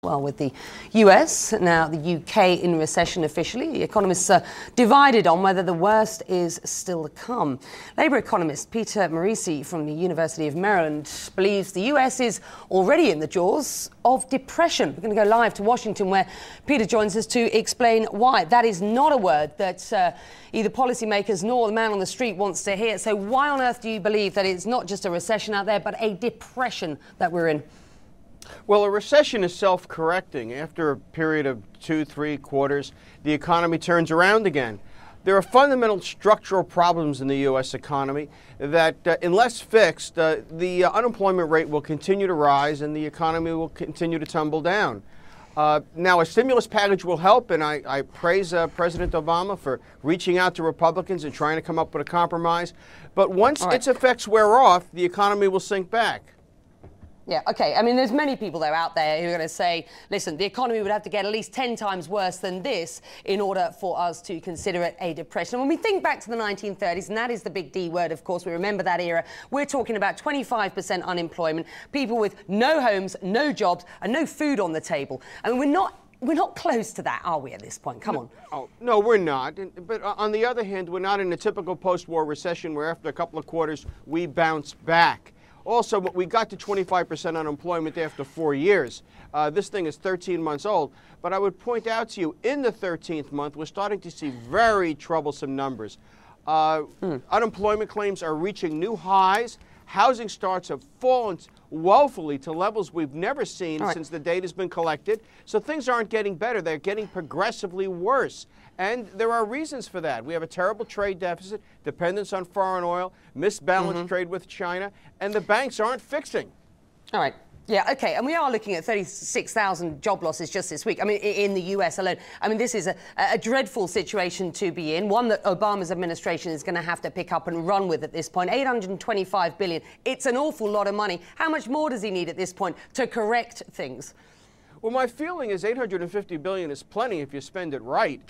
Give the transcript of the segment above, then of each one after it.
Well, with the US, now the UK in recession officially, the economists are divided on whether the worst is still to come. Labour economist Peter Marisi from the University of Maryland believes the US is already in the jaws of depression. We're going to go live to Washington, where Peter joins us to explain why. That is not a word that either policymakers nor the man on the street wants to hear. So why on earth do you believe that it's not just a recession out there, but a depression that we're in? Well, a recession is self-correcting. After a period of 2-3 quarters, the economy turns around again. There are fundamental structural problems in the U.S. economy that, unless fixed, the unemployment rate will continue to rise and the economy will continue to tumble down. Now, a stimulus package will help, and I praise President Obama for reaching out to Republicans and trying to come up with a compromise. But once its effects wear off, the economy will sink back. Yeah, OK. I mean, there's many people, though, out there who are going to say, listen, the economy would have to get at least 10 times worse than this in order for us to consider it a depression. And when we think back to the 1930s, and that is the big D word, of course, we remember that era, we're talking about 25% unemployment, people with no homes, no jobs, and no food on the table. I mean, we're not close to that, are we, at this point? Come on. Oh, no, we're not. But on the other hand, we're not in a typical post-war recession where after a couple of quarters we bounce back. Also, we got to 25% unemployment after 4 years. This thing is 13 months old. But I would point out to you, in the 13th month, we're starting to see very troublesome numbers. Unemployment claims are reaching new highs. Housing starts have fallen woefully to levels we've never seen since the data has been collected. So things aren't getting better. They're getting progressively worse. And there are reasons for that. We have a terrible trade deficit, dependence on foreign oil, misbalanced trade with China, and the banks aren't fixing. All right. Yeah, OK. And we are looking at 36,000 job losses just this week. I mean, in the US alone. I mean, this is a dreadful situation to be in, one that Obama's administration is going to have to pick up and run with at this point. $825 billion. It's an awful lot of money. How much more does he need at this point to correct things? Well, my feeling is $850 billion is plenty if you spend it right.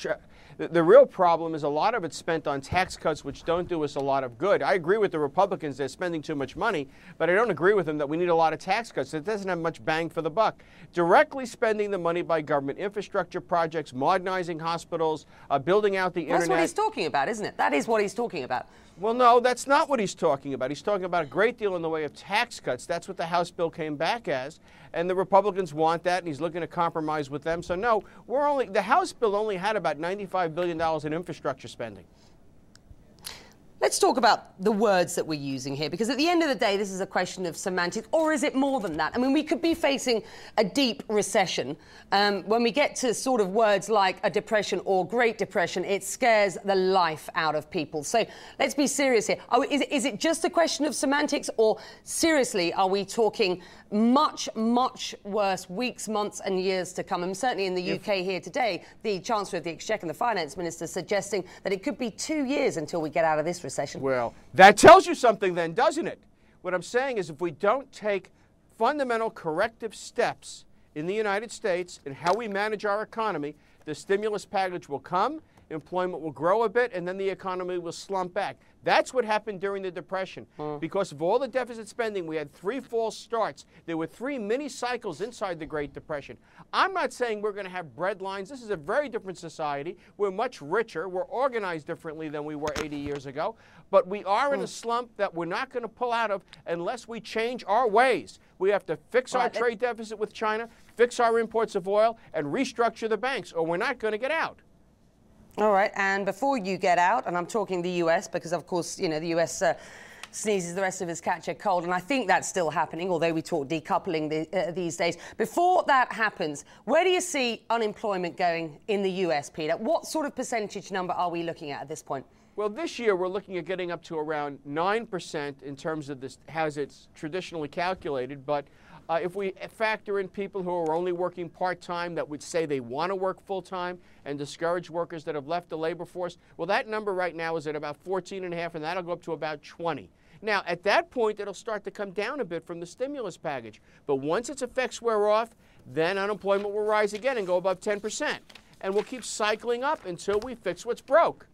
The real problem is a lot of it's spent on tax cuts, which don't do us a lot of good. I agree with the Republicans, they're spending too much money, but I don't agree with them that we need a lot of tax cuts. It doesn't have much bang for the buck. Directly spending the money by government infrastructure projects, modernizing hospitals, building out the internet. That's what he's talking about, isn't it? That is what he's talking about. Well, no, that's not what he's talking about. He's talking about a great deal in the way of tax cuts. That's what the House bill came back as. And the Republicans want that, and he's looking to compromise with them. So, no, the House bill only had about $95 billion in infrastructure spending. Let's talk about the words that we're using here, because at the end of the day, this is a question of semantics, or is it more than that? I mean, we could be facing a deep recession. When we get to sort of words like a depression or Great Depression, it scares the life out of people. So let's be serious here. Is it just a question of semantics, or seriously, are we talking much, much worse weeks, months and years to come? And certainly in the UK here today, the Chancellor of the Exchequer and the Finance Minister suggesting that it could be 2 years until we get out of this recession. Well, that tells you something then, doesn't it? What I'm saying is if we don't take fundamental corrective steps in the United States in how we manage our economy, the stimulus package will come, employment will grow a bit, and then the economy will slump back. That's what happened during the Depression. Because of all the deficit spending, we had 3 false starts. There were 3 mini cycles inside the Great Depression. I'm not saying we're going to have breadlines. This is a very different society. We're much richer. We're organized differently than we were 80 years ago. But we are in a slump that we're not going to pull out of unless we change our ways. We have to fix our trade deficit with China, fix our imports of oil, and restructure the banks, or we're not going to get out. All right, and before you get out, and I'm talking the US, because of course, you know, the US sneezes, the rest of us catch a cold, and I think that's still happening, although we talk decoupling these days. Before that happens, where do you see unemployment going in the US, Peter? What sort of percentage number are we looking at this point? Well, this year we're looking at getting up to around 9% in terms of this, as it's traditionally calculated, but if we factor in people who are only working part-time that would say they want to work full-time and discourage workers that have left the labor force, well, that number right now is at about 14.5, and that'll go up to about 20. Now, at that point, it'll start to come down a bit from the stimulus package. But once its effects wear off, then unemployment will rise again and go above 10%. And we'll keep cycling up until we fix what's broke.